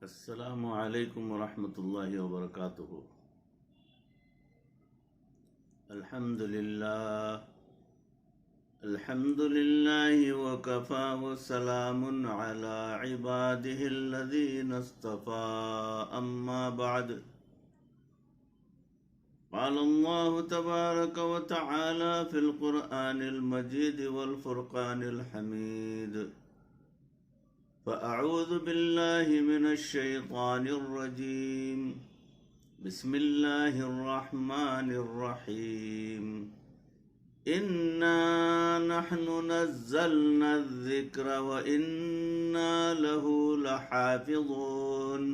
السلام علیکم ورحمۃ اللہ وبرکاتہ۔ الحمد للہ وکفا وسلام علی عباده الذین اصطفى اما بعد، قال اللہ تبارک وتعالی فی القرآن المجید والفرقان الحمید، فأعوذ بالله من الشيطان الرجيم، بسم الله الرحمن الرحيم، إنا نحن نزلنا الذكر وإنا له لحافظون،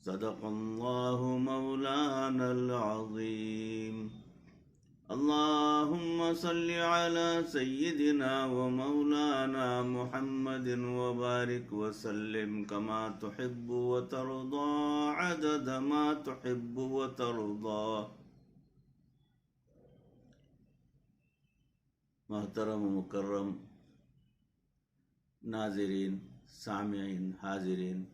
صدق الله مولانا العظيم۔ اللهم صل على سيدنا ومولانا محمد وبارك وسلم كما تحب وترضى عدد ما تحب وترضى۔ محترم و مکرم ناظرین، سامعین، حاضرین،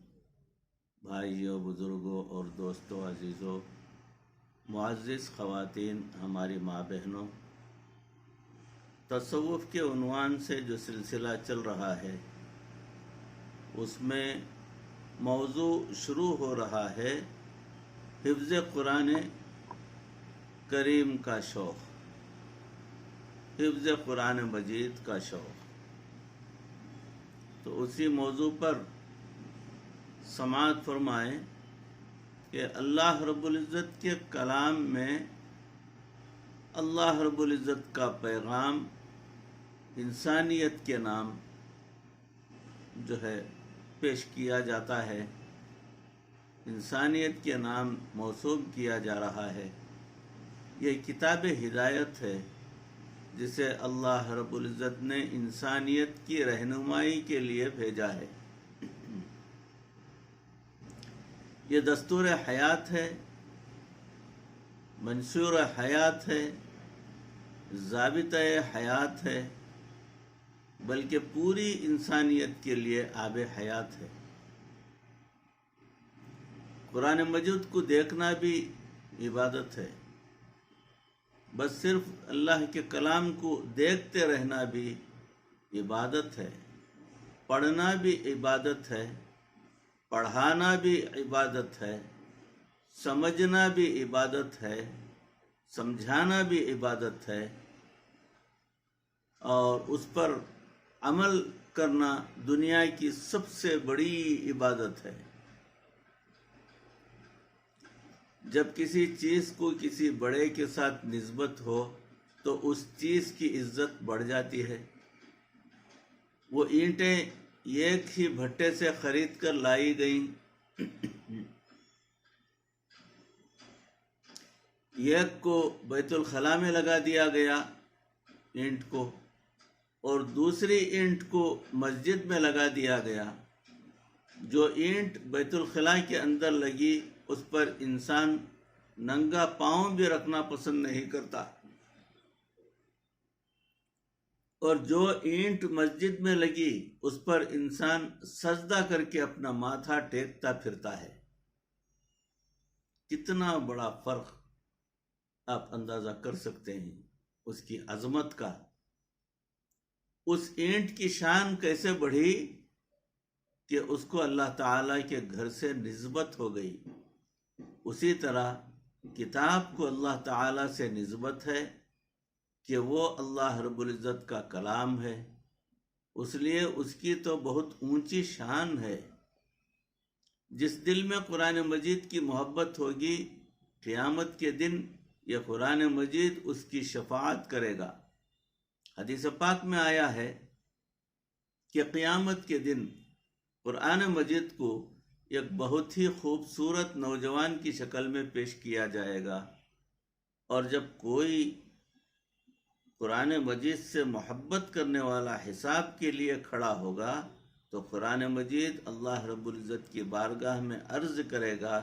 بھائیوں، بزرگوں اور دوستوں، عزیزوں، معزز خواتین، ہماری ماں بہنوں، تصوف کے عنوان سے جو سلسلہ چل رہا ہے اس میں موضوع شروع ہو رہا ہے حفظ قرآن کریم کا شوق، حفظ قرآن مجید کا شوق۔ تو اسی موضوع پر سماعت فرمائیں کہ اللہ رب العزت کے کلام میں اللہ رب العزت کا پیغام انسانیت کے نام جو ہے پیش کیا جاتا ہے، انسانیت کے نام موسوم کیا جا رہا ہے۔ یہ کتاب ہدایت ہے جسے اللہ رب العزت نے انسانیت کی رہنمائی کے لیے بھیجا ہے۔ یہ دستور حیات ہے، منشور حیات ہے، ضابطہ حیات ہے، بلکہ پوری انسانیت کے لیے آب حیات ہے۔ قرآن مجید کو دیکھنا بھی عبادت ہے، بس صرف اللہ کے کلام کو دیکھتے رہنا بھی عبادت ہے، پڑھنا بھی عبادت ہے، پڑھانا بھی عبادت ہے، سمجھنا بھی عبادت ہے، سمجھانا بھی عبادت ہے، اور اس پر عمل کرنا دنیا کی سب سے بڑی عبادت ہے۔ جب کسی چیز کو کسی بڑے کے ساتھ نسبت ہو تو اس چیز کی عزت بڑھ جاتی ہے۔ وہ اینٹیں ایک ہی بھٹے سے خرید کر لائی گئیں، ایک کو بیت الخلاء میں لگا دیا گیا اینٹ کو، اور دوسری اینٹ کو مسجد میں لگا دیا گیا۔ جو اینٹ بیت الخلاء کے اندر لگی اس پر انسان ننگا پاؤں بھی رکھنا پسند نہیں کرتا، اور جو اینٹ مسجد میں لگی اس پر انسان سجدہ کر کے اپنا ماتھا ٹیکتا پھرتا ہے۔ کتنا بڑا فرق آپ اندازہ کر سکتے ہیں اس کی عظمت کا۔ اس اینٹ کی شان کیسے بڑھی کہ اس کو اللہ تعالیٰ کے گھر سے نسبت ہو گئی۔ اسی طرح کتاب کو اللہ تعالیٰ سے نسبت ہے کہ وہ اللہ رب العزت کا کلام ہے، اس لیے اس کی تو بہت اونچی شان ہے۔ جس دل میں قرآن مجید کی محبت ہوگی، قیامت کے دن یہ قرآن مجید اس کی شفاعت کرے گا۔ حدیث پاک میں آیا ہے کہ قیامت کے دن قرآن مجید کو ایک بہت ہی خوبصورت نوجوان کی شکل میں پیش کیا جائے گا، اور جب کوئی قرآن مجید سے محبت کرنے والا حساب کے لیے کھڑا ہوگا تو قرآن مجید اللہ رب العزت کی بارگاہ میں عرض کرے گا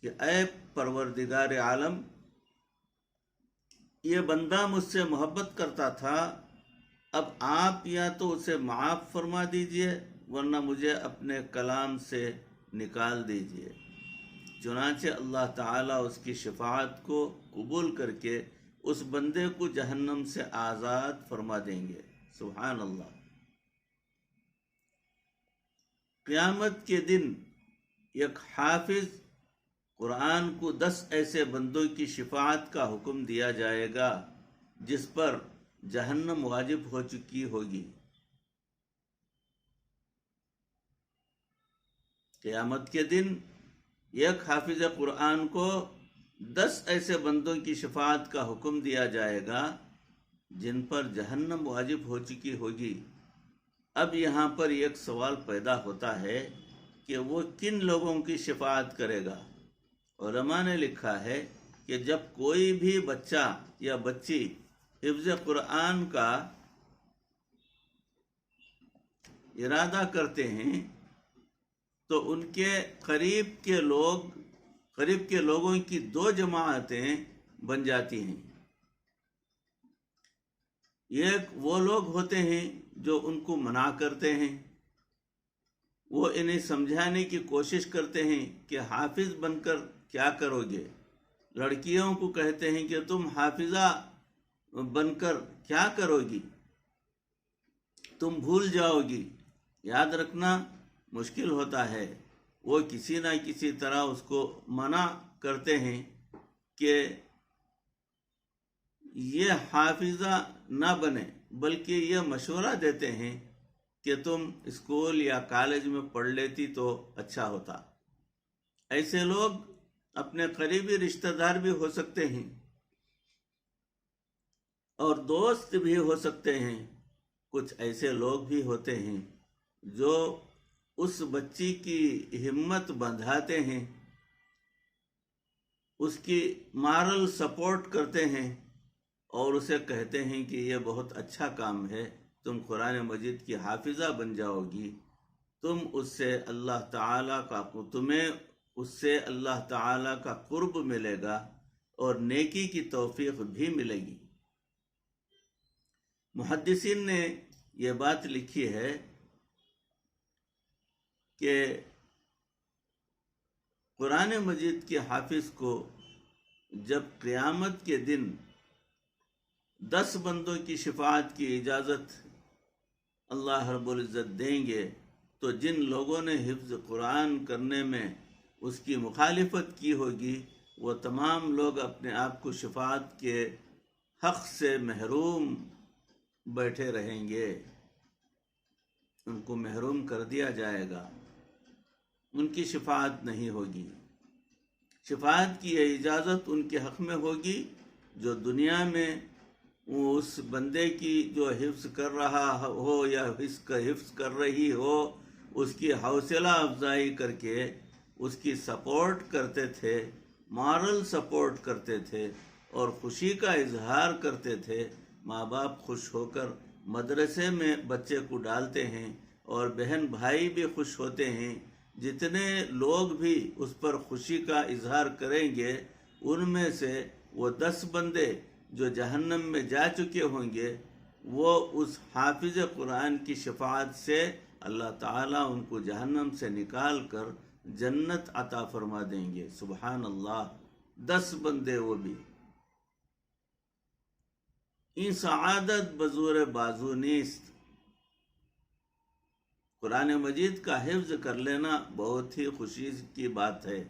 کہ اے پروردگار عالم، یہ بندہ مجھ سے محبت کرتا تھا، اب آپ یا تو اسے معاف فرما دیجئے ورنہ مجھے اپنے کلام سے نکال دیجئے۔ چنانچہ اللہ تعالیٰ اس کی شفاعت کو قبول کر کے اس بندے کو جہنم سے آزاد فرما دیں گے۔ سبحان اللہ۔ قیامت کے دن ایک حافظ قرآن کو 10 ایسے بندوں کی شفاعت کا حکم دیا جائے گا جس پر جہنم واجب ہو چکی ہوگی۔ قیامت کے دن ایک حافظ قرآن کو 10 ایسے بندوں کی شفاعت کا حکم دیا جائے گا جن پر جہنم واجب ہو چکی ہوگی۔ اب یہاں پر ایک سوال پیدا ہوتا ہے کہ وہ کن لوگوں کی شفاعت کرے گا؟ علماء نے لکھا ہے کہ جب کوئی بھی بچہ یا بچی حفظ قرآن کا ارادہ کرتے ہیں تو ان کے قریب کے لوگوں کی 2 جماعتیں بن جاتی ہیں۔ ایک وہ لوگ ہوتے ہیں جو ان کو منع کرتے ہیں، وہ انہیں سمجھانے کی کوشش کرتے ہیں کہ حافظ بن کر کیا کرو گے۔ لڑکیوں کو کہتے ہیں کہ تم حافظہ بن کر کیا کرو گی، تم بھول جاؤ گی۔ یاد رکھنا مشکل ہوتا ہے، وہ کسی نہ کسی طرح اس کو منع کرتے ہیں کہ یہ حافظہ نہ بنے، بلکہ یہ مشورہ دیتے ہیں کہ تم اسکول یا کالج میں پڑھ لیتی تو اچھا ہوتا۔ ایسے لوگ اپنے قریبی رشتہ دار بھی ہو سکتے ہیں اور دوست بھی ہو سکتے ہیں۔ کچھ ایسے لوگ بھی ہوتے ہیں جو اس بچی کی ہمت بندھاتے ہیں، اس کی مارل سپورٹ کرتے ہیں اور اسے کہتے ہیں کہ یہ بہت اچھا کام ہے، تم قرآن مجید کی حافظہ بن جاؤ گی، تمہیں اس سے اللہ تعالیٰ کا قرب ملے گا اور نیکی کی توفیق بھی ملے گی۔ محدثین نے یہ بات لکھی ہے کہ قرآن مجید کے حافظ کو جب قیامت کے دن 10 بندوں کی شفاعت کی اجازت اللہ رب العزت دیں گے تو جن لوگوں نے حفظ قرآن کرنے میں اس کی مخالفت کی ہوگی وہ تمام لوگ اپنے آپ کو شفاعت کے حق سے محروم بیٹھے رہیں گے، ان کو محروم کر دیا جائے گا، ان کی شفاعت نہیں ہوگی۔ شفاعت کی یہ اجازت ان کے حق میں ہوگی جو دنیا میں اس بندے کی جو حفظ کر رہا ہو یا حفظ کر رہی ہو اس کی حوصلہ افزائی کر کے اس کی سپورٹ کرتے تھے، مارل سپورٹ کرتے تھے اور خوشی کا اظہار کرتے تھے۔ ماں باپ خوش ہو کر مدرسے میں بچے کو ڈالتے ہیں اور بہن بھائی بھی خوش ہوتے ہیں۔ جتنے لوگ بھی اس پر خوشی کا اظہار کریں گے ان میں سے وہ 10 بندے جو جہنم میں جا چکے ہوں گے وہ اس حافظ قرآن کی شفاعت سے اللہ تعالیٰ ان کو جہنم سے نکال کر جنت عطا فرما دیں گے۔ سبحان اللہ، 10 بندے وہ بھی۔ این سعادت بزور بازو نیست۔ قرآن مجید کا حفظ کر لینا بہت ہی خوشی کی بات ہے،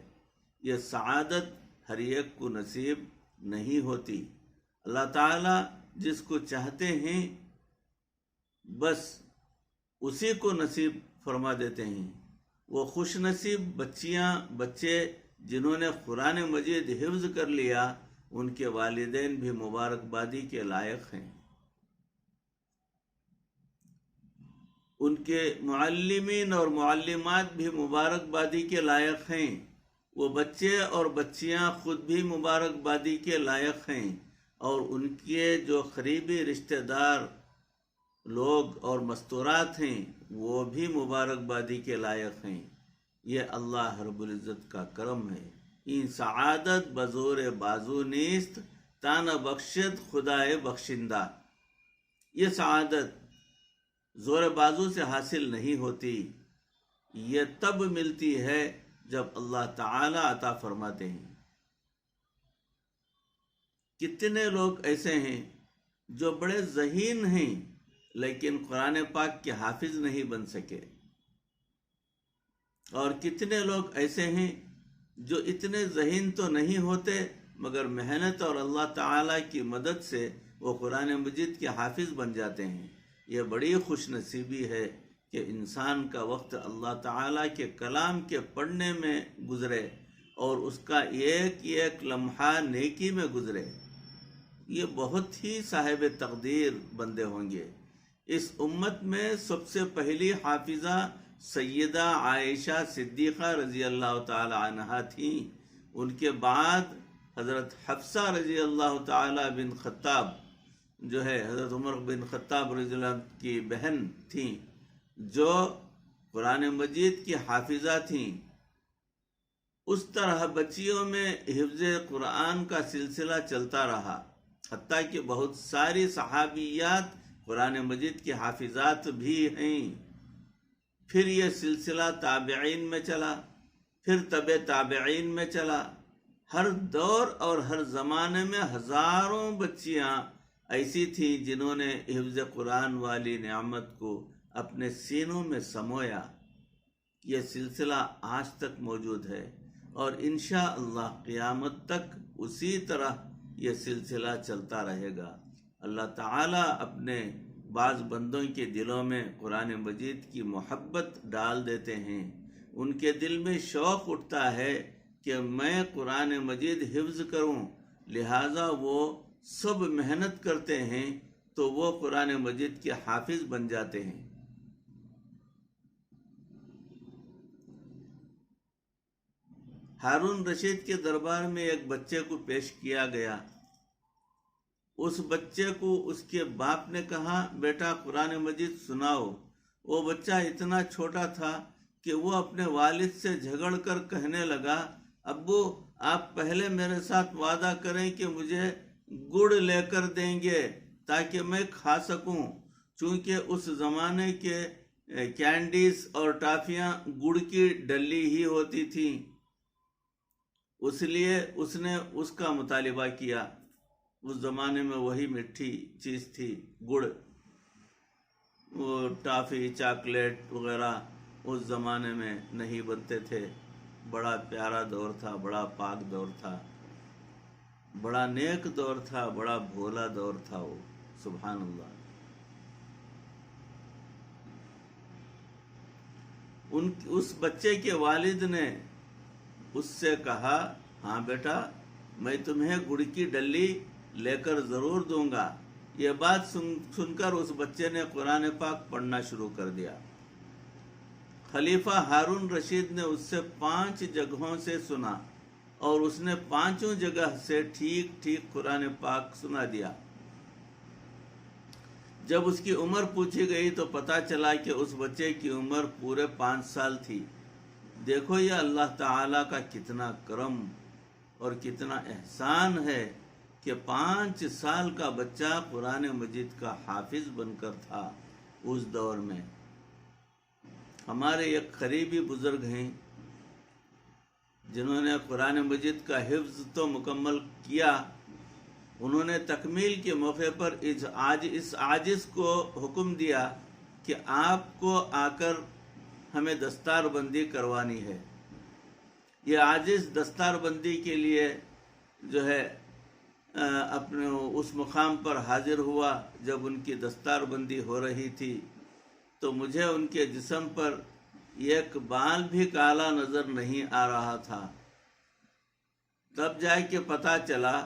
یہ سعادت ہر ایک کو نصیب نہیں ہوتی۔ اللہ تعالیٰ جس کو چاہتے ہیں بس اسی کو نصیب فرما دیتے ہیں۔ وہ خوش نصیب بچے جنہوں نے قرآن مجید حفظ کر لیا ان کے والدین بھی مبارکبادی کے لائق ہیں، ان کے معلمین اور معلمات بھی مبارکبادی کے لائق ہیں، وہ بچے اور بچیاں خود بھی مبارکبادی کے لائق ہیں، اور ان کے جو قریبی رشتہ دار لوگ اور مستورات ہیں وہ بھی مبارکبادی کے لائق ہیں۔ یہ اللہ رب العزت کا کرم ہے۔ این سعادت بزور بازو نیست، تان بخشد خدائے بخشندہ۔ یہ سعادت زور بازو سے حاصل نہیں ہوتی، یہ تب ملتی ہے جب اللہ تعالی عطا فرماتے ہیں۔ کتنے لوگ ایسے ہیں جو بڑے ذہین ہیں لیکن قرآن پاک کے حافظ نہیں بن سکے، اور کتنے لوگ ایسے ہیں جو اتنے ذہین تو نہیں ہوتے مگر محنت اور اللہ تعالیٰ کی مدد سے وہ قرآن مجید کے حافظ بن جاتے ہیں۔ یہ بڑی خوش نصیبی ہے کہ انسان کا وقت اللہ تعالیٰ کے کلام کے پڑھنے میں گزرے اور اس کا ایک ایک لمحہ نیکی میں گزرے۔ یہ بہت ہی صاحب تقدیر بندے ہوں گے۔ اس امت میں سب سے پہلی حافظہ سیدہ عائشہ صدیقہ رضی اللہ تعالی عنہا تھیں۔ ان کے بعد حضرت حفصہ رضی اللہ تعالی بن خطاب جو ہے حضرت عمر بن خطاب رضی اللہ عنہ کی بہن تھیں، جو قرآن مجید کی حافظہ تھیں۔ اس طرح بچیوں میں حفظ قرآن کا سلسلہ چلتا رہا، حتیٰ کہ بہت ساری صحابیات قرآن مجید کی حافظات بھی ہیں۔ پھر یہ سلسلہ تابعین میں چلا، پھر تبع تابعین میں چلا۔ ہر دور اور ہر زمانے میں ہزاروں بچیاں ایسی تھیں جنہوں نے حفظ قرآن والی نعمت کو اپنے سینوں میں سمویا۔ یہ سلسلہ آج تک موجود ہے اور انشاءاللہ قیامت تک اسی طرح یہ سلسلہ چلتا رہے گا۔ اللہ تعالیٰ اپنے بعض بندوں کے دلوں میں قرآن مجید کی محبت ڈال دیتے ہیں، ان کے دل میں شوق اٹھتا ہے کہ میں قرآن مجید حفظ کروں، لہٰذا وہ سب محنت کرتے ہیں تو وہ قرآن مجید کے حافظ بن جاتے ہیں۔ ہارون رشید کے دربار میں ایک بچے کو پیش کیا گیا۔ اس بچے کو اس کے باپ نے کہا، بیٹا قرآن مجید سناؤ۔ وہ بچہ اتنا چھوٹا تھا کہ وہ اپنے والد سے جھگڑ کر کہنے لگا، ابو آپ پہلے میرے ساتھ وعدہ کریں کہ مجھے گڑ لے کر دیں گے تاکہ میں کھا سکوں، چونکہ اس زمانے کے کینڈیز اور ٹافیاں گڑ کی ڈلی ہی ہوتی تھیں، اس لیے اس نے اس کا مطالبہ کیا۔ اس زمانے میں وہی میٹھی چیز تھی گڑ، وہ ٹافی چاکلیٹ وغیرہ اس زمانے میں نہیں بنتے تھے۔ بڑا پیارا دور تھا، بڑا پاک دور تھا، بڑا نیک دور تھا، بڑا بھولا دور تھا وہ، سبحان اللہ۔ اس بچے کے والد نے اس سے کہا، ہاں بیٹا میں تمہیں گڑ کی ڈلی لے کر ضرور دوں گا۔ یہ بات سن کر اس بچے نے قرآن پاک پڑھنا شروع کر دیا۔ خلیفہ ہارون رشید نے اس سے 5 جگہوں سے سنا اور اس نے 5 جگہ سے ٹھیک ٹھیک قرآن پاک سنا دیا۔ جب اس کی عمر پوچھی گئی تو پتہ چلا کہ اس بچے کی عمر پورے 5 سال تھی۔ دیکھو یہ اللہ تعالیٰ کا کتنا کرم اور کتنا احسان ہے کہ 5 سال کا بچہ قرآن مجید کا حافظ بن کر تھا اس دور میں۔ ہمارے ایک قریبی بزرگ ہیں جنہوں نے قرآن مجید کا حفظ تو مکمل کیا، انہوں نے تکمیل کے موقع پر اس عاجز کو حکم دیا کہ آپ کو آ کر ہمیں دستار بندی کروانی ہے۔ یہ عاجز دستار بندی کے لیے جو ہے اپنے اس مقام پر حاضر ہوا۔ جب ان کی دستار بندی ہو رہی تھی تو مجھے ان کے جسم پر ایک بال بھی کالا نظر نہیں آ رہا تھا۔ تب جا کے پتہ چلا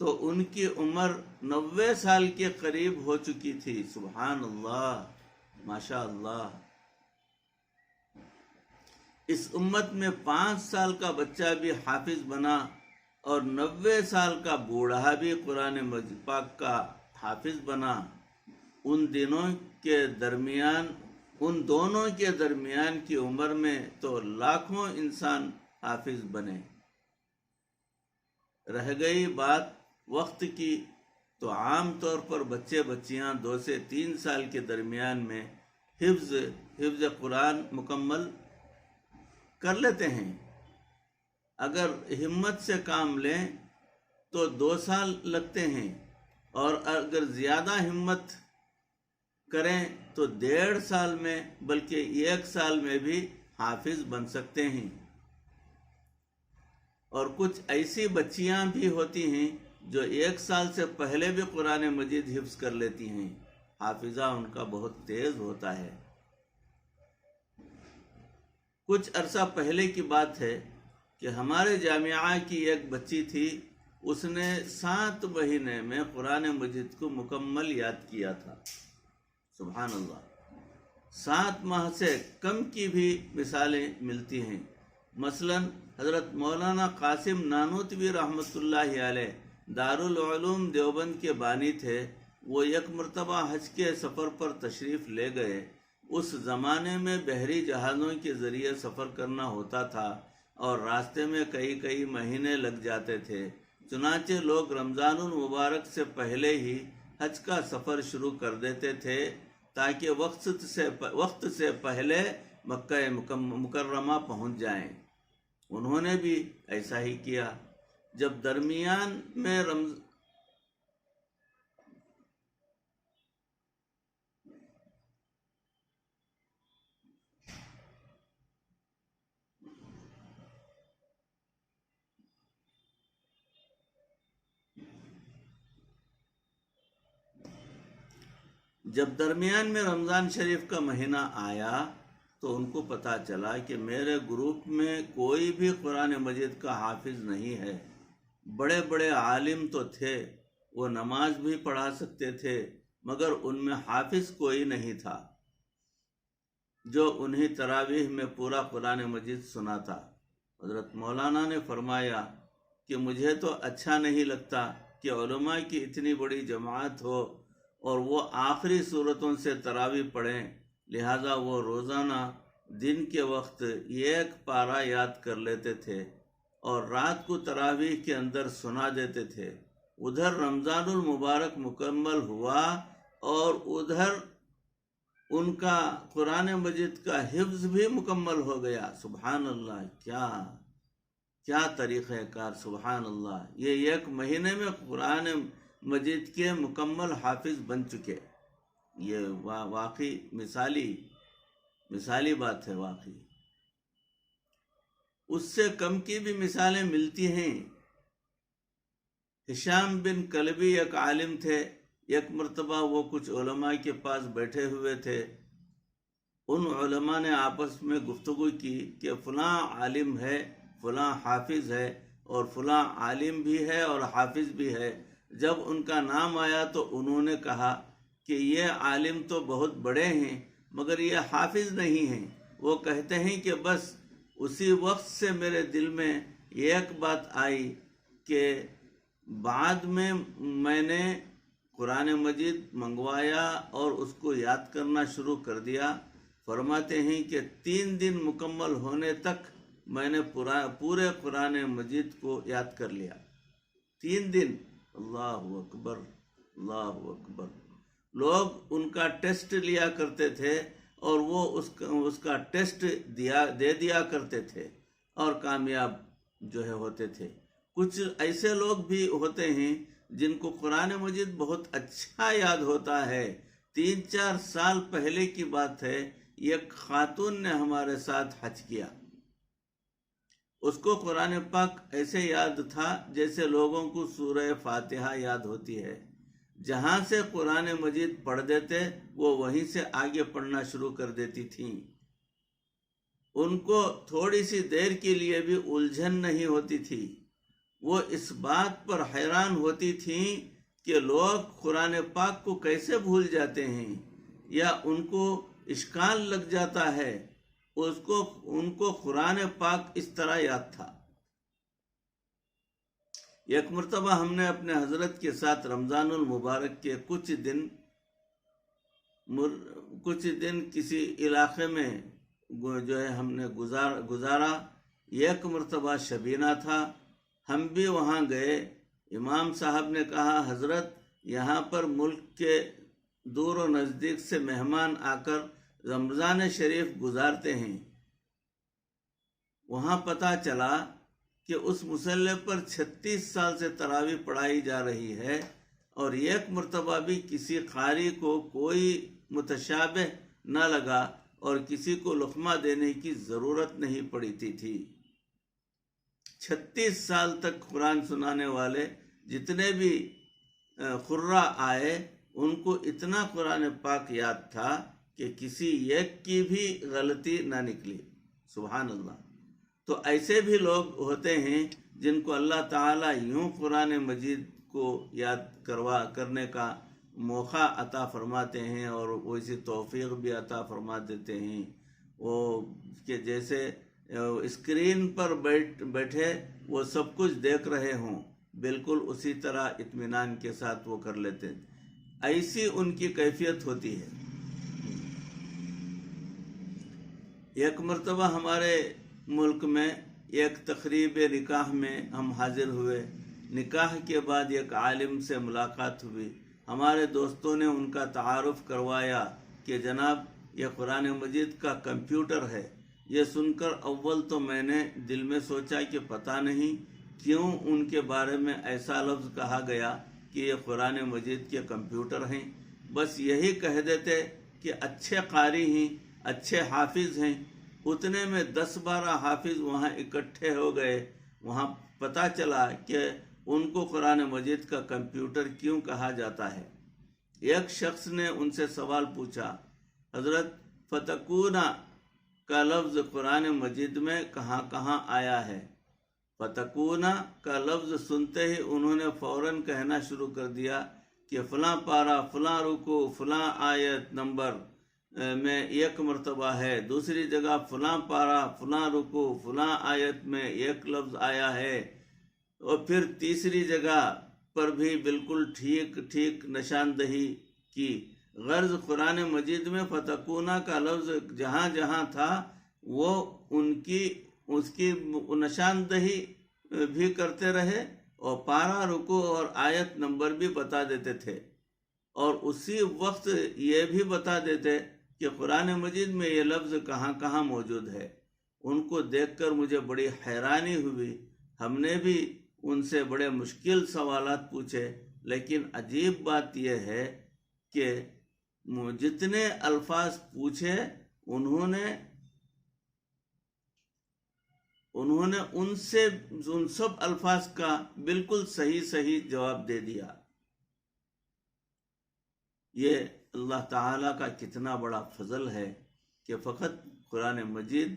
تو ان کی عمر 90 سال کے قریب ہو چکی تھی۔ سبحان اللہ، ماشاء اللہ۔ اس امت میں 5 سال کا بچہ بھی حافظ بنا اور 90 سال کا بوڑھا بھی قرآن مجید پاک کا حافظ بنا۔ ان دونوں کے درمیان کی عمر میں تو لاکھوں انسان حافظ بنے۔ رہ گئی بات وقت کی تو عام طور پر بچے بچیاں 2 سے 3 سال کے درمیان میں حفظ قرآن مکمل کر لیتے ہیں۔ اگر ہمت سے کام لیں تو 2 سال لگتے ہیں، اور اگر زیادہ ہمت کریں تو 1.5 سال میں بلکہ 1 سال میں بھی حافظ بن سکتے ہیں۔ اور کچھ ایسی بچیاں بھی ہوتی ہیں جو 1 سال سے پہلے بھی قرآن مجید حفظ کر لیتی ہیں، حافظہ ان کا بہت تیز ہوتا ہے۔ کچھ عرصہ پہلے کی بات ہے کہ ہمارے جامعہ کی ایک بچی تھی، اس نے 7 مہینے میں قرآن مجید کو مکمل یاد کیا تھا۔ سبحان اللہ، 7 ماہ سے کم کی بھی مثالیں ملتی ہیں۔ مثلا حضرت مولانا قاسم نانوتوی رحمۃ اللہ علیہ دارالعلوم دیوبند کے بانی تھے۔ وہ ایک مرتبہ حج کے سفر پر تشریف لے گئے۔ اس زمانے میں بحری جہازوں کے ذریعے سفر کرنا ہوتا تھا اور راستے میں کئی مہینے لگ جاتے تھے۔ چنانچہ لوگ رمضان المبارک سے پہلے ہی حج کا سفر شروع کر دیتے تھے تاکہ وقت سے پہلے مکہ مکرمہ پہنچ جائیں۔ انہوں نے بھی ایسا ہی کیا۔ جب درمیان میں رمضان شریف کا مہینہ آیا تو ان کو پتہ چلا کہ میرے گروپ میں کوئی بھی قرآن مجید کا حافظ نہیں ہے۔ بڑے بڑے عالم تو تھے، وہ نماز بھی پڑھا سکتے تھے، مگر ان میں حافظ کوئی نہیں تھا جو انہیں تراویح میں پورا قرآن مجید سناتا۔ حضرت مولانا نے فرمایا کہ مجھے تو اچھا نہیں لگتا کہ علماء کی اتنی بڑی جماعت ہو اور وہ آخری صورتوں سے تراویح پڑھیں، لہٰذا وہ روزانہ دن کے وقت 1 پارہ یاد کر لیتے تھے اور رات کو تراویح کے اندر سنا دیتے تھے۔ ادھر رمضان المبارک مکمل ہوا اور ادھر ان کا قرآن مجید کا حفظ بھی مکمل ہو گیا۔ سبحان اللہ، کیا طریقہ کار، سبحان اللہ! یہ 1 مہینے میں قرآن مجید کے مکمل حافظ بن چکے۔ یہ واقعی مثالی بات ہے واقعی۔ اس سے کم کی بھی مثالیں ملتی ہیں۔ ہشام بن کلبی ایک عالم تھے۔ ایک مرتبہ وہ کچھ علماء کے پاس بیٹھے ہوئے تھے۔ ان علماء نے آپس میں گفتگو کی کہ فلاں عالم ہے، فلاں حافظ ہے، اور فلاں عالم بھی ہے اور حافظ بھی ہے۔ جب ان کا نام آیا تو انہوں نے کہا کہ یہ عالم تو بہت بڑے ہیں مگر یہ حافظ نہیں ہیں۔ وہ کہتے ہیں کہ بس اسی وقت سے میرے دل میں ایک بات آئی کہ بعد میں نے قرآن مجید منگوایا اور اس کو یاد کرنا شروع کر دیا۔ فرماتے ہیں کہ 3 دن مکمل ہونے تک میں نے پورے قرآن مجید کو یاد کر لیا۔ 3 دن! اللہ اکبر، اللہ اکبر! لوگ ان کا ٹیسٹ لیا کرتے تھے اور وہ اس کا ٹیسٹ دے دیا کرتے تھے اور کامیاب ہوتے تھے۔ کچھ ایسے لوگ بھی ہوتے ہیں جن کو قرآن مجید بہت اچھا یاد ہوتا ہے۔ 3-4 سال پہلے کی بات ہے، ایک خاتون نے ہمارے ساتھ حج کیا۔ اس کو قرآن پاک ایسے یاد تھا جیسے لوگوں کو سورہ فاتحہ یاد ہوتی ہے۔ جہاں سے قرآن مجید پڑھ دیتے وہ وہیں سے آگے پڑھنا شروع کر دیتی تھیں۔ ان کو تھوڑی سی دیر کے لیے بھی الجھن نہیں ہوتی تھی۔ وہ اس بات پر حیران ہوتی تھیں کہ لوگ قرآن پاک کو کیسے بھول جاتے ہیں، یا ان کو اشکال لگ جاتا ہے۔ ان کو قرآن پاک اس طرح یاد تھا۔ ایک مرتبہ ہم نے اپنے حضرت کے ساتھ رمضان المبارک کے کچھ دن کسی علاقے میں ہم نے گزارا۔ ایک مرتبہ شبینہ تھا، ہم بھی وہاں گئے۔ امام صاحب نے کہا، حضرت یہاں پر ملک کے دور و نزدیک سے مہمان آ کر رمضان شریف گزارتے ہیں، وہاں پتہ چلا کہ اس مصلی پر 36 سال سے تراویح پڑھائی جا رہی ہے، اور ایک مرتبہ بھی کسی قاری کو کوئی متشابہ نہ لگا اور کسی کو لقمہ دینے کی ضرورت نہیں پڑتی تھی۔ 36 سال تک قرآن سنانے والے جتنے بھی قرہ آئے ان کو اتنا قرآن پاک یاد تھا کہ کسی ایک کی بھی غلطی نہ نکلی۔ سبحان اللہ۔ تو ایسے بھی لوگ ہوتے ہیں جن کو اللہ تعالیٰ یوں قرآن مجید کو یاد کرنے کا موقع عطا فرماتے ہیں اور ویسی توفیق بھی عطا فرما دیتے ہیں، وہ کہ جیسے اسکرین پر بیٹھے وہ سب کچھ دیکھ رہے ہوں، بالکل اسی طرح اطمینان کے ساتھ وہ کر لیتے ہیں۔ ایسی ان کی کیفیت ہوتی ہے۔ ایک مرتبہ ہمارے ملک میں ایک تقریب نکاح میں ہم حاضر ہوئے۔ نکاح کے بعد ایک عالم سے ملاقات ہوئی۔ ہمارے دوستوں نے ان کا تعارف کروایا کہ جناب یہ قرآن مجید کا کمپیوٹر ہے۔ یہ سن کر اول تو میں نے دل میں سوچا کہ پتہ نہیں کیوں ان کے بارے میں ایسا لفظ کہا گیا کہ یہ قرآن مجید کے کمپیوٹر ہیں۔ بس یہی کہہ دیتے کہ اچھے قاری ہیں، اچھے حافظ ہیں۔ اتنے میں 10-12 حافظ وہاں اکٹھے ہو گئے۔ وہاں پتہ چلا کہ ان کو قرآن مجید کا کمپیوٹر کیوں کہا جاتا ہے۔ ایک شخص نے ان سے سوال پوچھا، حضرت فتکونا کا لفظ قرآن مجید میں کہاں کہاں آیا ہے؟ فتکونا کا لفظ سنتے ہی انہوں نے فوراً کہنا شروع کر دیا کہ فلاں پارہ، فلاں رکوع، فلاں آیت نمبر میں ایک مرتبہ ہے، دوسری جگہ فلاں پارہ، فلاں رکوع، فلاں آیت میں ایک لفظ آیا ہے، اور پھر تیسری جگہ پر بھی بالکل ٹھیک نشاندہی کی۔ غرض قرآن مجید میں فتکونا کا لفظ جہاں جہاں تھا وہ اس کی نشاندہی بھی کرتے رہے اور پارہ، رکوع اور آیت نمبر بھی بتا دیتے تھے، اور اسی وقت یہ بھی بتا دیتے کہ قرآن مجید میں یہ لفظ کہاں کہاں موجود ہے۔ ان کو دیکھ کر مجھے بڑی حیرانی ہوئی۔ ہم نے بھی ان سے بڑے مشکل سوالات پوچھے، لیکن عجیب بات یہ ہے کہ جتنے الفاظ پوچھے انہوں نے ان سب الفاظ کا بالکل صحیح جواب دے دیا۔ یہ اللہ تعالیٰ کا کتنا بڑا فضل ہے کہ فقط قرآن مجید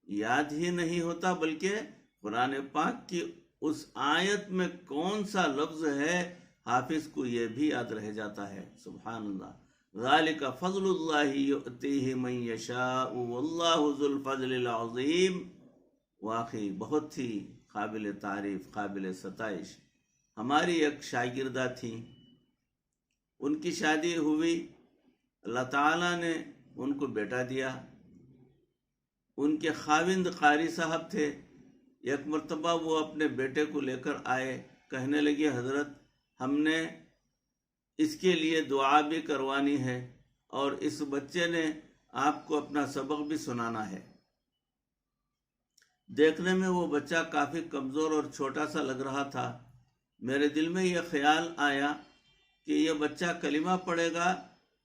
یاد ہی نہیں ہوتا، بلکہ قرآن پاک کی اس آیت میں کون سا لفظ ہے حافظ کو یہ بھی یاد رہ جاتا ہے۔ سبحان اللہ۔ ذالک فضل اللہ یؤتیہ من یشاء واللہ ذو الفضل العظیم۔ واقعی بہت ہی قابل تعریف، قابل ستائش۔ ہماری ایک شاگردہ تھی، ان کی شادی ہوئی، اللہ تعالیٰ نے ان کو بیٹا دیا۔ ان کے خاوند قاری صاحب تھے۔ ایک مرتبہ وہ اپنے بیٹے کو لے کر آئے، کہنے لگے حضرت ہم نے اس کے لیے دعا بھی کروانی ہے اور اس بچے نے آپ کو اپنا سبق بھی سنانا ہے۔ دیکھنے میں وہ بچہ کافی کمزور اور چھوٹا سا لگ رہا تھا۔ میرے دل میں یہ خیال آیا کہ یہ بچہ کلمہ پڑھے گا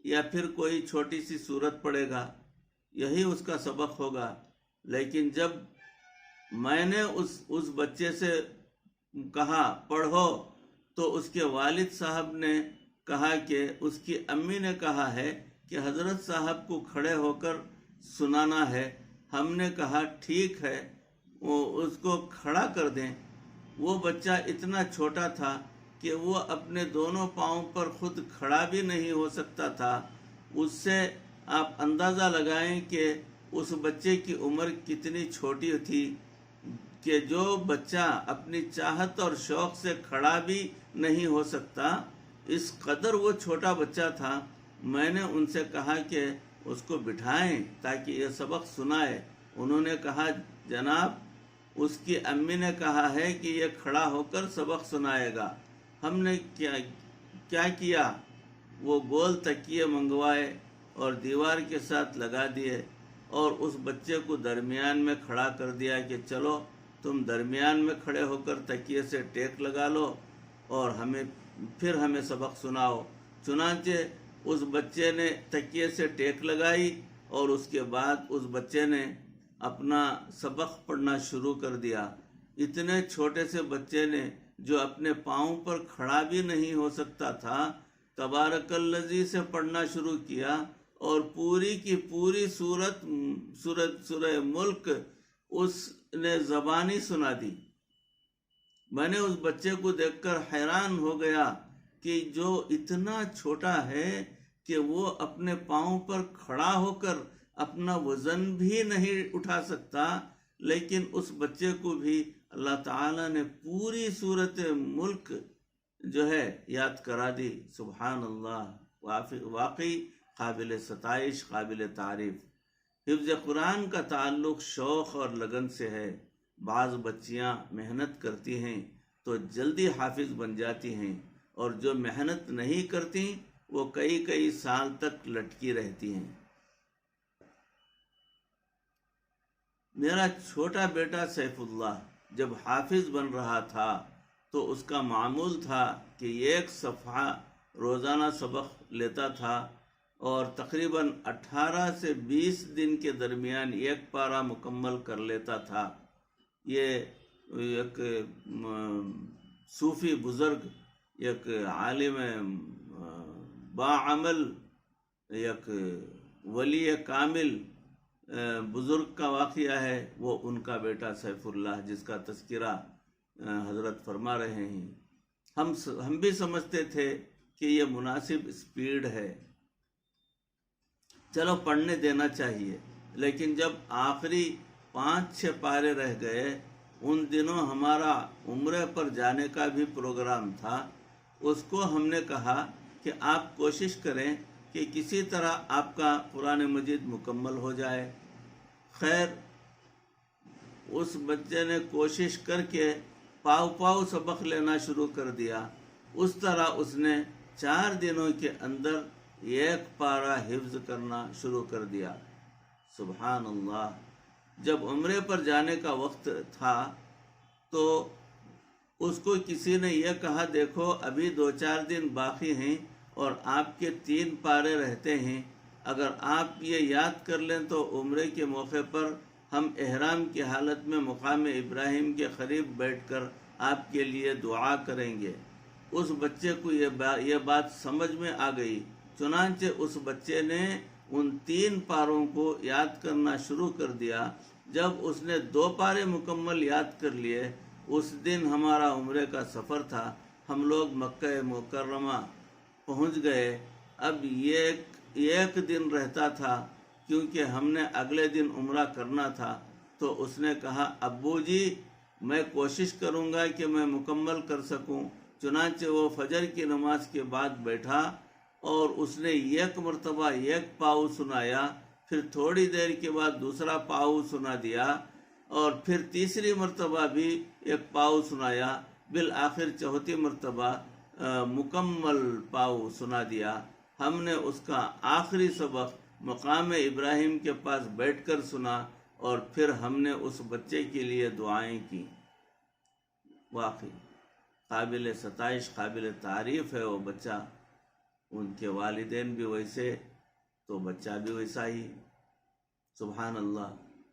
یا پھر کوئی چھوٹی سی سورت پڑھے گا، یہی اس کا سبق ہوگا۔ لیکن جب میں نے اس بچے سے کہا پڑھو تو اس کے والد صاحب نے کہا کہ اس کی امی نے کہا ہے کہ حضرت صاحب کو کھڑے ہو کر سنانا ہے۔ ہم نے کہا ٹھیک ہے، وہ اس کو کھڑا کر دیں۔ وہ بچہ اتنا چھوٹا تھا کہ وہ اپنے دونوں پاؤں پر خود کھڑا بھی نہیں ہو سکتا تھا۔ اس سے آپ اندازہ لگائیں کہ اس بچے کی عمر کتنی چھوٹی تھی کہ جو بچہ اپنی چاہت اور شوق سے کھڑا بھی نہیں ہو سکتا، اس قدر وہ چھوٹا بچہ تھا۔ میں نے ان سے کہا کہ اس کو بٹھائیں تاکہ یہ سبق سنائے۔ انہوں نے کہا جناب اس کی امی نے کہا ہے کہ یہ کھڑا ہو کر سبق سنائے گا۔ ہم نے کیا کیا وہ گول تکیے منگوائے اور دیوار کے ساتھ لگا دیے اور اس بچے کو درمیان میں کھڑا کر دیا کہ چلو تم درمیان میں کھڑے ہو کر تکیے سے ٹیک لگا لو اور ہمیں سبق سناؤ۔ چنانچہ اس بچے نے تکیے سے ٹیک لگائی اور اس کے بعد اس بچے نے اپنا سبق پڑھنا شروع کر دیا۔ اتنے چھوٹے سے بچے نے جو اپنے پاؤں پر کھڑا بھی نہیں ہو سکتا تھا، تبارک الذی سے پڑھنا شروع کیا اور پوری کی پوری سورہ ملک اس نے زبانی سنا دی۔ میں نے اس بچے کو دیکھ کر حیران ہو گیا کہ جو اتنا چھوٹا ہے کہ وہ اپنے پاؤں پر کھڑا ہو کر اپنا وزن بھی نہیں اٹھا سکتا، لیکن اس بچے کو بھی اللہ تعالیٰ نے پوری سورۃ ملک جو ہے یاد کرا دی۔ سبحان اللہ، واقعی قابل ستائش، قابل تعریف۔ حفظ قرآن کا تعلق شوق اور لگن سے ہے۔ بعض بچیاں محنت کرتی ہیں تو جلدی حافظ بن جاتی ہیں، اور جو محنت نہیں کرتی وہ کئی سال تک لٹکی رہتی ہیں۔ میرا چھوٹا بیٹا سیف اللہ جب حافظ بن رہا تھا تو اس کا معمول تھا کہ 1 صفحہ روزانہ سبق لیتا تھا اور تقریباً 18 سے 20 دن کے درمیان 1 پارہ مکمل کر لیتا تھا۔ یہ ایک صوفی بزرگ، ایک عالم باعمل، ایک ولی کامل بزرگ کا واقعہ ہے، وہ ان کا بیٹا سیف اللہ جس کا تذکرہ حضرت فرما رہے ہیں۔ ہم بھی سمجھتے تھے کہ یہ مناسب سپیڈ ہے، چلو پڑھنے دینا چاہیے، لیکن جب آخری 5-6 پارے رہ گئے، ان دنوں ہمارا عمرے پر جانے کا بھی پروگرام تھا۔ اس کو ہم نے کہا کہ آپ کوشش کریں کہ کسی طرح آپ کا قرآن مجید مکمل ہو جائے۔ خیر، اس بچے نے کوشش کر کے پاؤ سبق لینا شروع کر دیا۔ اس طرح اس نے 4 دنوں کے اندر 1 پارہ حفظ کرنا شروع کر دیا۔ سبحان اللہ۔ جب عمرے پر جانے کا وقت تھا تو اس کو کسی نے یہ کہا، دیکھو ابھی 2-4 دن باقی ہیں اور آپ کے 3 پارے رہتے ہیں، اگر آپ یہ یاد کر لیں تو عمرے کے موقع پر ہم احرام کی حالت میں مقام ابراہیم کے قریب بیٹھ کر آپ کے لیے دعا کریں گے۔ اس بچے کو یہ بات سمجھ میں آ گئی، چنانچہ اس بچے نے ان 3 پاروں کو یاد کرنا شروع کر دیا۔ جب اس نے 2 پارے مکمل یاد کر لیے، اس دن ہمارا عمرے کا سفر تھا، ہم لوگ مکہ مکرمہ پہنچ گئے۔ اب ایک دن رہتا تھا کیونکہ ہم نے اگلے دن عمرہ کرنا تھا، تو اس نے کہا، ابو جی میں کوشش کروں گا کہ میں مکمل کر سکوں۔ چنانچہ وہ فجر کی نماز کے بعد بیٹھا اور اس نے 1 مرتبہ 1 پاؤ سنایا، پھر تھوڑی دیر کے بعد دوسرا پاؤ سنا دیا اور پھر تیسری مرتبہ بھی 1 پاؤ سنایا، بالآخر 4تھی مرتبہ مکمل پاؤ سنا دیا۔ ہم نے اس کا آخری سبق مقام ابراہیم کے پاس بیٹھ کر سنا اور پھر ہم نے اس بچے کے لیے دعائیں کی۔ واقعی قابل ستائش، قابل تعریف ہے وہ بچہ۔ ان کے والدین بھی ویسے تو بچہ بھی ویسا ہی۔ سبحان اللہ۔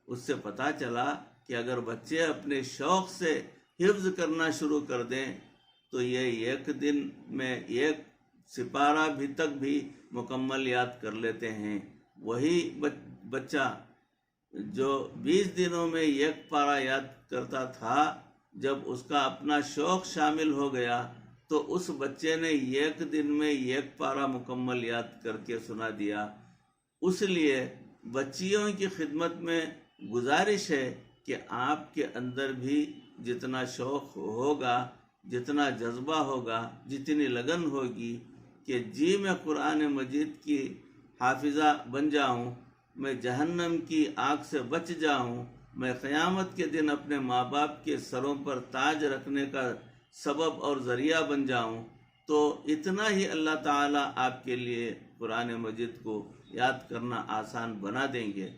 اس سے پتہ چلا کہ اگر بچے اپنے شوق سے حفظ کرنا شروع کر دیں تو یہ 1 دن میں 1 سپارہ بھی تک بھی مکمل یاد کر لیتے ہیں۔ وہی بچہ جو 20 دنوں میں 1 پارہ یاد کرتا تھا، جب اس کا اپنا شوق شامل ہو گیا تو اس بچے نے 1 دن میں 1 پارہ مکمل یاد کر کے سنا دیا۔ اس لیے بچیوں کی خدمت میں گزارش ہے کہ آپ کے اندر بھی جتنا شوق ہوگا، جتنا جذبہ ہوگا، جتنی لگن ہوگی کہ جی میں قرآن مجید کی حافظہ بن جاؤں، میں جہنم کی آگ سے بچ جاؤں، میں قیامت کے دن اپنے ماں باپ کے سروں پر تاج رکھنے کا سبب اور ذریعہ بن جاؤں، تو اتنا ہی اللہ تعالیٰ آپ کے لیے قرآن مجید کو یاد کرنا آسان بنا دیں گے،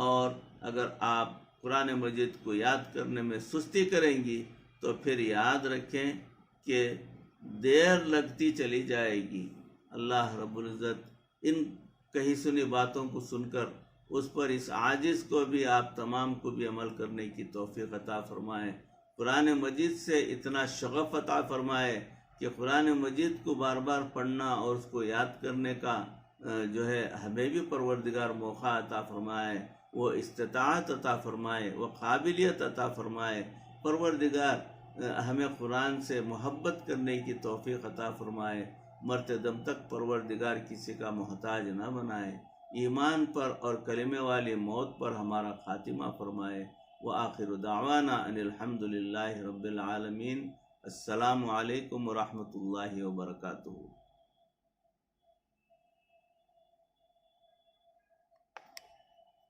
اور اگر آپ قرآن مجید کو یاد کرنے میں سستی کریں گی تو پھر یاد رکھیں کہ دیر لگتی چلی جائے گی۔ اللہ رب العزت ان کہی سنی باتوں کو سن کر اس پر اس عاجز کو بھی آپ تمام کو بھی عمل کرنے کی توفیق عطا فرمائے۔ قرآن مجید سے اتنا شغف عطا فرمائے کہ قرآن مجید کو بار بار پڑھنا اور اس کو یاد کرنے کا جو ہے ہمیں بھی پروردگار موقع عطا فرمائے، وہ استطاعت عطا فرمائے، وہ قابلیت عطا فرمائے۔ پروردگار ہمیں قرآن سے محبت کرنے کی توفیق عطا فرمائے، مرتے دم تک پروردگار کسی کا محتاج نہ بنائے، ایمان پر اور کلمے والی موت پر ہمارا خاتمہ فرمائے۔ وآخر دعوانا ان الحمد للہ رب العالمین۔ السلام علیکم ورحمۃ اللہ وبرکاتہ۔